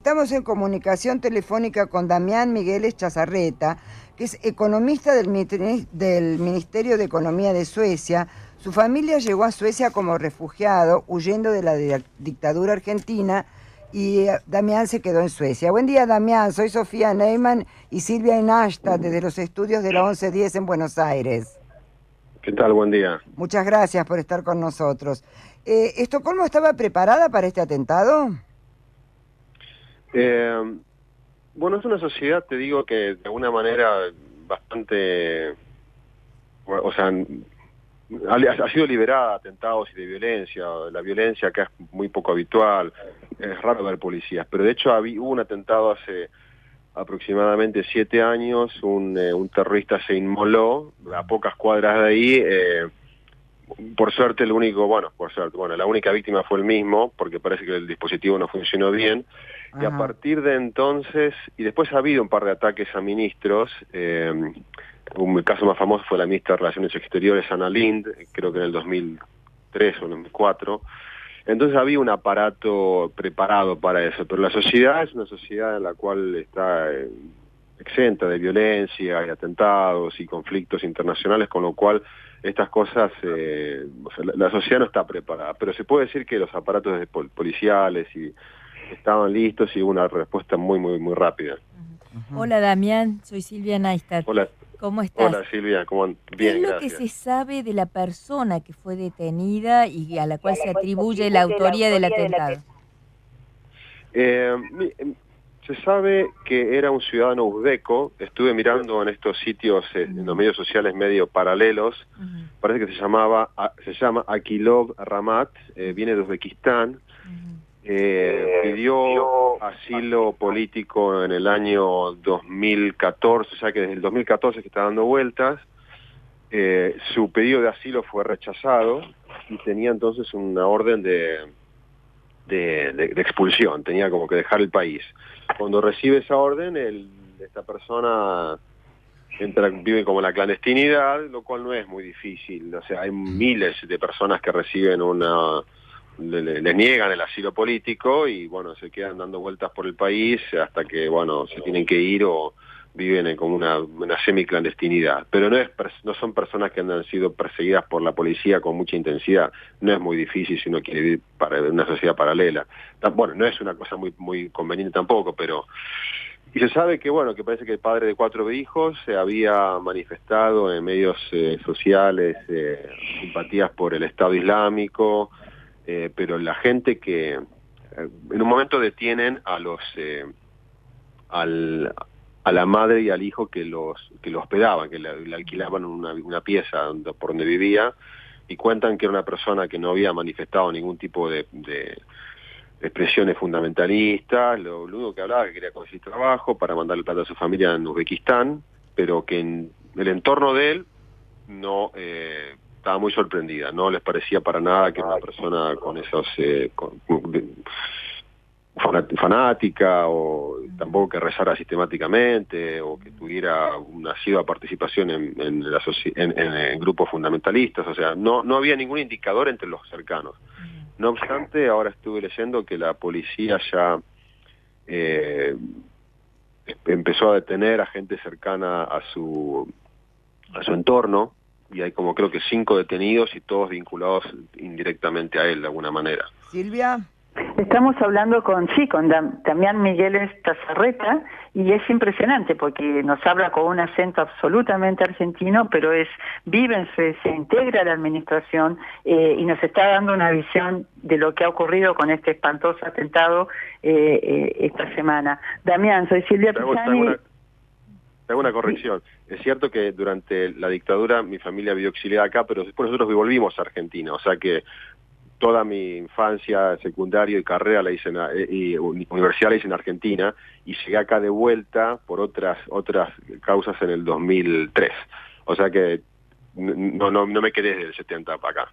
Estamos en comunicación telefónica con Damián Migueles Chazarreta, que es economista del Ministerio de Economía de Suecia. Su familia llegó a Suecia como refugiado, huyendo de la dictadura argentina, y Damián se quedó en Suecia. Buen día, Damián. Soy Sofía Neyman y Silvia Inashta, desde los estudios de la 1110 en Buenos Aires. ¿Qué tal? Buen día. Muchas gracias por estar con nosotros. ¿Estocolmo estaba preparada para este atentado? Bueno, es una sociedad, te digo, que de alguna manera bastante, o sea, ha sido liberada de atentados y de violencia. La violencia acá es muy poco habitual, es raro ver policías, pero de hecho hubo un atentado hace aproximadamente 7 años, un terrorista se inmoló a pocas cuadras de ahí. Por suerte la única víctima fue el mismo, porque parece que el dispositivo no funcionó bien. Ajá. Y a partir de entonces, y después ha habido un par de ataques a ministros. El caso más famoso fue la ministra de Relaciones Exteriores, Anna Lindh, creo que en el 2003 o en el 2004. Entonces había un aparato preparado para eso, pero la sociedad es una sociedad en la cual está exenta de violencia y atentados y conflictos internacionales, con lo cual estas cosas, la sociedad no está preparada, pero se puede decir que los aparatos policiales estaban listos y hubo una respuesta muy rápida. Hola Damián, soy Silvia Neistat. Hola. ¿Cómo estás? Hola Silvia, ¿cómo bien? ¿Qué es lo Gracias. que se sabe de la persona que fue detenida y a la cual se atribuye la autoría del atentado? Se sabe que era un ciudadano uzbeco. Estuve mirando en estos sitios, en los medios sociales medio paralelos. Parece que se llama Akilov Ramat, viene de Uzbekistán. Pidió asilo político en el año 2014, o sea que desde el 2014 que está dando vueltas. Su pedido de asilo fue rechazado y tenía entonces una orden de expulsión, tenía como que dejar el país. Cuando recibe esa orden, esta persona vive como en la clandestinidad, lo cual no es muy difícil. O sea, hay miles de personas que reciben le niegan el asilo político y bueno, se quedan dando vueltas por el país hasta que bueno, se tienen que ir o viven en como una semiclandestinidad. Pero no son personas que han sido perseguidas por la policía con mucha intensidad. No es muy difícil si uno quiere vivir en una sociedad paralela. Bueno, no es una cosa muy conveniente tampoco, pero... Y se sabe que, bueno, que parece que el padre de 4 hijos se había manifestado en medios sociales simpatías por el Estado Islámico, pero la gente que... en un momento detienen a la madre y al hijo que lo hospedaban, que le alquilaban una pieza por donde vivía, y cuentan que era una persona que no había manifestado ningún tipo de expresiones fundamentalistas. Lo único que hablaba que quería conseguir trabajo para mandarle plata a su familia en Uzbekistán, pero que en el entorno de él no estaba muy sorprendida, no les parecía para nada que una persona con esos fanática, o tampoco que rezara sistemáticamente o que tuviera una asidua participación en grupos fundamentalistas. O sea, no había ningún indicador entre los cercanos. No obstante, ahora estuve leyendo que la policía ya empezó a detener a gente cercana a su entorno, y hay como creo que 5 detenidos y todos vinculados indirectamente a él de alguna manera. Silvia. Estamos hablando con Damián Migueles Chazarreta, y es impresionante porque nos habla con un acento absolutamente argentino, pero vive en Suecia, integra la administración y nos está dando una visión de lo que ha ocurrido con este espantoso atentado esta semana. Damián, soy Silvia Pisani. Te hago una corrección. Es cierto que durante la dictadura mi familia vivió exiliada acá, pero después nosotros volvimos a Argentina, o sea que toda mi infancia, secundario y carrera y universidad la hice en Argentina, y llegué acá de vuelta por otras causas en el 2003. O sea que no me quedé desde el 70 para acá.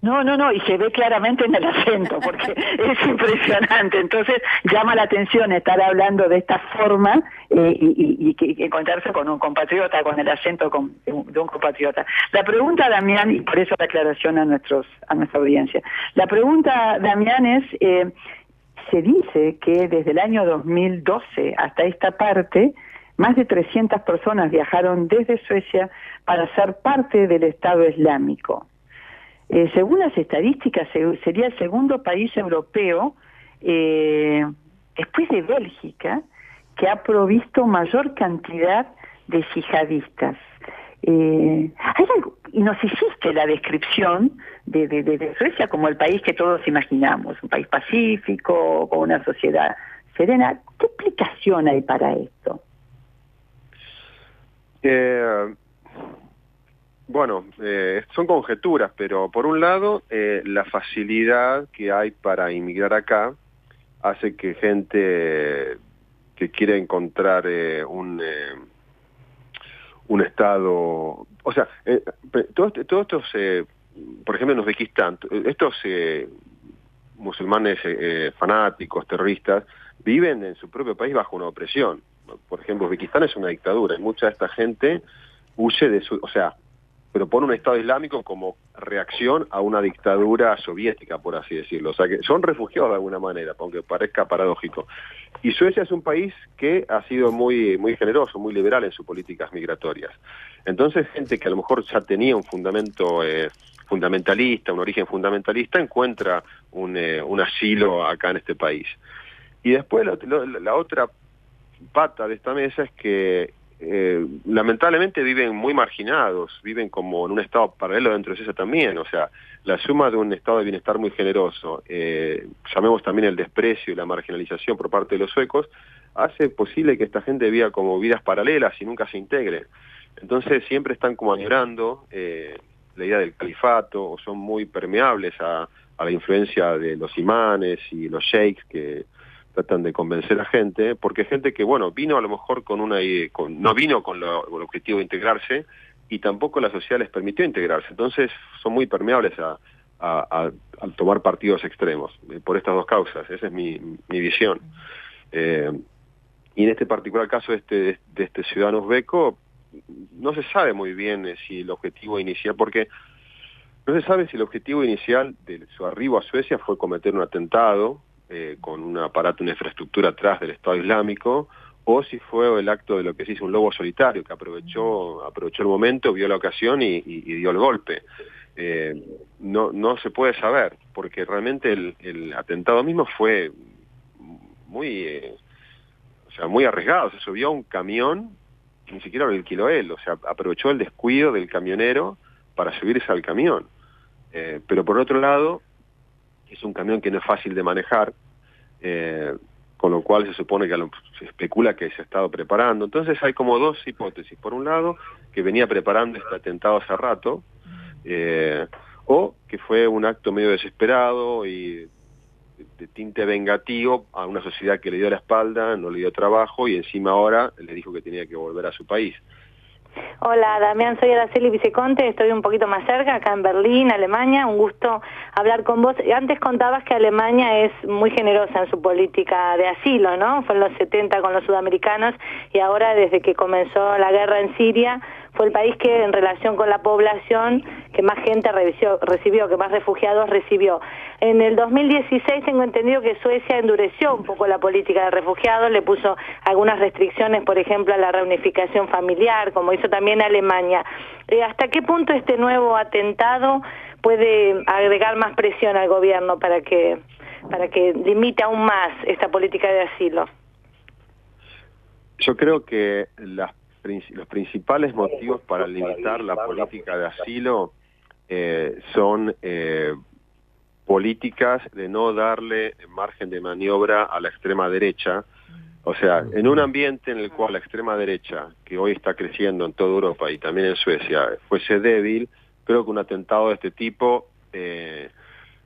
No, y se ve claramente en el acento, porque es impresionante. Entonces llama la atención estar hablando de esta forma y encontrarse con un compatriota, con el acento de un compatriota. La pregunta, Damián, y por eso la aclaración a nuestra audiencia. La pregunta, Damián, es se dice que desde el año 2012 hasta esta parte, más de 300 personas viajaron desde Suecia para ser parte del Estado Islámico. Según las estadísticas, sería el segundo país europeo, después de Bélgica, que ha provisto mayor cantidad de yihadistas. Y nos hiciste la descripción de Suecia como el país que todos imaginamos, un país pacífico, con una sociedad serena. ¿Qué explicación hay para esto? Son conjeturas, pero por un lado, la facilidad que hay para inmigrar acá hace que gente que quiere encontrar un estado, o sea, todos estos, por ejemplo en Uzbekistán, estos musulmanes fanáticos, terroristas, viven en su propio país bajo una opresión. Por ejemplo, Uzbekistán es una dictadura y mucha de esta gente huye de su, o sea, propone un Estado Islámico como reacción a una dictadura soviética, por así decirlo. O sea, que son refugiados de alguna manera, aunque parezca paradójico. Y Suecia es un país que ha sido muy generoso, muy liberal en sus políticas migratorias. Entonces, gente que a lo mejor ya tenía un fundamento fundamentalista, un origen fundamentalista, encuentra un asilo acá en este país. Y después la otra pata de esta mesa es que lamentablemente viven muy marginados, viven como en un estado paralelo dentro de Suecia también. O sea, la suma de un estado de bienestar muy generoso, llamemos también el desprecio y la marginalización por parte de los suecos, hace posible que esta gente viva como vidas paralelas y nunca se integre. Entonces siempre están como añorando la idea del califato, o son muy permeables a la influencia de los imanes y los sheiks que tratan de convencer a gente, porque gente que, bueno, vino a lo mejor no vino con el objetivo de integrarse, y tampoco la sociedad les permitió integrarse. Entonces son muy permeables a tomar partidos extremos, por estas dos causas. Esa es mi visión. Y en este particular caso de este ciudadano uzbeco, no se sabe muy bien si el objetivo inicial, porque no se sabe si el objetivo inicial de su arribo a Suecia fue cometer un atentado, con un aparato, una infraestructura atrás del Estado Islámico, o si fue el acto de lo que se dice un lobo solitario, que aprovechó el momento, vio la ocasión y dio el golpe. No se puede saber, porque realmente el atentado mismo fue muy arriesgado. Se subió a un camión, ni siquiera lo alquiló él, o sea, aprovechó el descuido del camionero para subirse al camión. Pero por otro lado, es un camión que no es fácil de manejar, con lo cual se supone que se especula que se ha estado preparando. Entonces hay como dos hipótesis. Por un lado, que venía preparando este atentado hace rato, o que fue un acto medio desesperado y de tinte vengativo a una sociedad que le dio la espalda, no le dio trabajo y encima ahora le dijo que tenía que volver a su país. Hola, Damián, soy Araceli Viceconte, estoy un poquito más cerca, acá en Berlín, Alemania, un gusto hablar con vos. Antes contabas que Alemania es muy generosa en su política de asilo, ¿no? Fue en los 70 con los sudamericanos y ahora desde que comenzó la guerra en Siria fue el país que en relación con la población que más gente recibió, que más refugiados recibió. En el 2016 tengo entendido que Suecia endureció un poco la política de refugiados, le puso algunas restricciones, por ejemplo, a la reunificación familiar, como hizo también Alemania. ¿Hasta qué punto este nuevo atentado puede agregar más presión al gobierno para que limite aún más esta política de asilo? Yo creo que los principales motivos para limitar la política de asilo son políticas de no darle margen de maniobra a la extrema derecha. O sea, en un ambiente en el cual la extrema derecha, que hoy está creciendo en toda Europa y también en Suecia, fuese débil, creo que un atentado de este tipo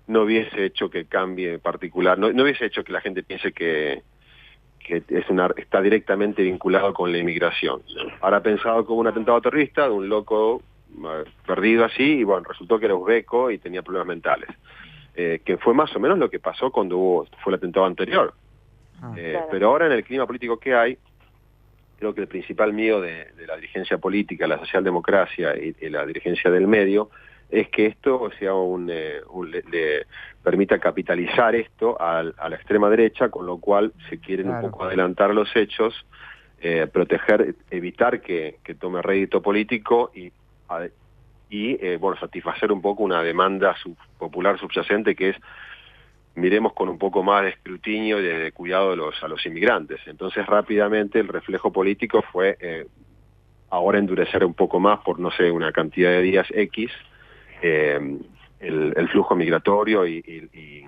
no hubiese hecho que cambie en particular, no hubiese hecho que la gente piense que está directamente vinculado con la inmigración. Ahora pensado como un atentado terrorista de un loco perdido así, y bueno, resultó que era uzbeco y tenía problemas mentales. Que fue más o menos lo que pasó cuando fue el atentado anterior. Claro. Pero ahora en el clima político que hay, creo que el principal miedo de la dirigencia política, la socialdemocracia y la dirigencia del medio, es que esto sea le permita capitalizar esto a la extrema derecha, con lo cual se quieren un poco adelantar los hechos, proteger, evitar que tome rédito político y bueno, satisfacer un poco una demanda popular subyacente, que es miremos con un poco más de escrutinio y de cuidado a los inmigrantes. Entonces rápidamente el reflejo político fue ahora endurecer un poco más por, no sé, una cantidad de días X, el flujo migratorio y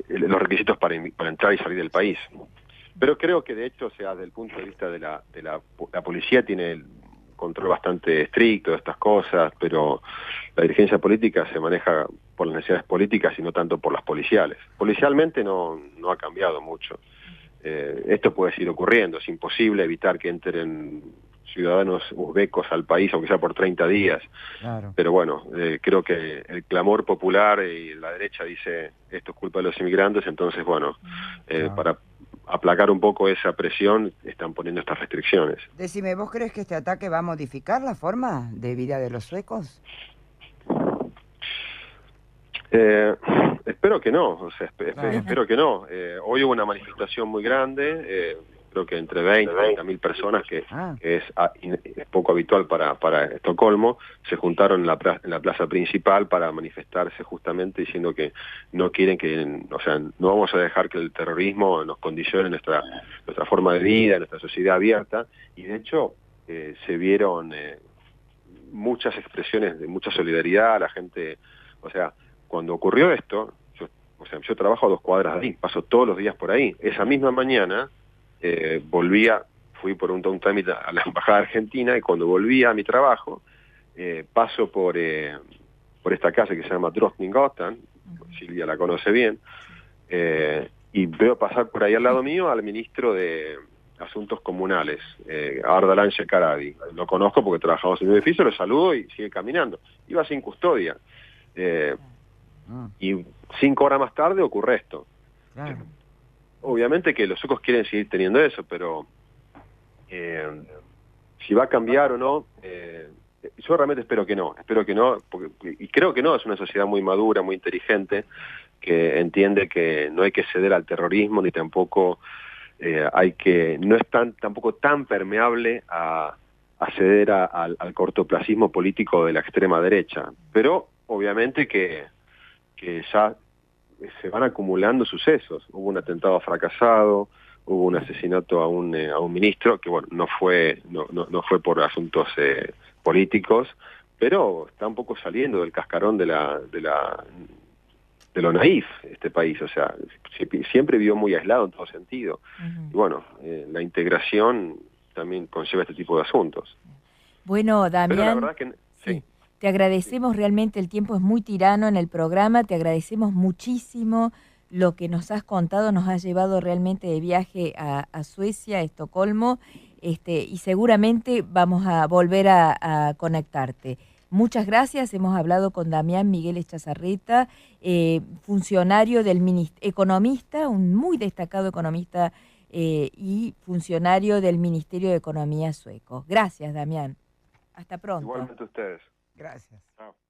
los requisitos para entrar y salir del país. Pero creo que de hecho, o sea, desde el punto de vista de la policía tiene el control bastante estricto de estas cosas, pero la dirigencia política se maneja por las necesidades políticas y no tanto por las policiales. Policialmente no ha cambiado mucho. Esto puede seguir ocurriendo, es imposible evitar que entren ciudadanos uzbecos al país, aunque sea por 30 días. Claro. Pero bueno, creo que el clamor popular y la derecha dice esto es culpa de los inmigrantes, entonces bueno, para aplacar un poco esa presión están poniendo estas restricciones. Decime, ¿vos crees que este ataque va a modificar la forma de vida de los suecos? Espero que no, o sea, espero que no. Hoy hubo una manifestación muy grande, creo que entre 20 y 30 mil personas, que es poco habitual para Estocolmo, se juntaron en la plaza principal para manifestarse justamente diciendo que no quieren o sea, no vamos a dejar que el terrorismo nos condicione nuestra forma de vida, nuestra sociedad abierta, y de hecho se vieron muchas expresiones de mucha solidaridad, la gente, o sea, cuando ocurrió esto, yo trabajo a 2 cuadras de ahí, paso todos los días por ahí. Esa misma mañana fui por un trámite a la Embajada Argentina, y cuando volvía a mi trabajo, paso por esta casa que se llama Drottninggatan, Silvia la conoce bien, y veo pasar por ahí al lado mío al ministro de Asuntos Comunales, Ardalan Shekarabi. Lo conozco porque trabajamos en un edificio, lo saludo y sigue caminando. Iba sin custodia. Y 5 horas más tarde ocurre esto. Claro. Obviamente que los suecos quieren seguir teniendo eso, pero si va a cambiar o no, yo realmente espero que no, y creo que no, es una sociedad muy madura, muy inteligente, que entiende que no hay que ceder al terrorismo, ni tampoco no es tampoco tan permeable a ceder al cortoplacismo político de la extrema derecha, pero obviamente que ya se van acumulando sucesos. Hubo un atentado fracasado, hubo un asesinato a un ministro, que bueno, no fue por asuntos políticos, pero está un poco saliendo del cascarón de lo naif este país, o sea, siempre vivió muy aislado en todo sentido. Y bueno, la integración también conlleva este tipo de asuntos. Bueno, Damián, pero la verdad que sí. Te agradecemos realmente, el tiempo es muy tirano en el programa, te agradecemos muchísimo lo que nos has contado, nos has llevado realmente de viaje a Suecia, a Estocolmo, y seguramente vamos a volver a conectarte. Muchas gracias, hemos hablado con Damián Miguel Chazarreta, funcionario economista, un muy destacado economista y funcionario del Ministerio de Economía sueco. Gracias, Damián. Hasta pronto. Igualmente ustedes. Gracias. Chao.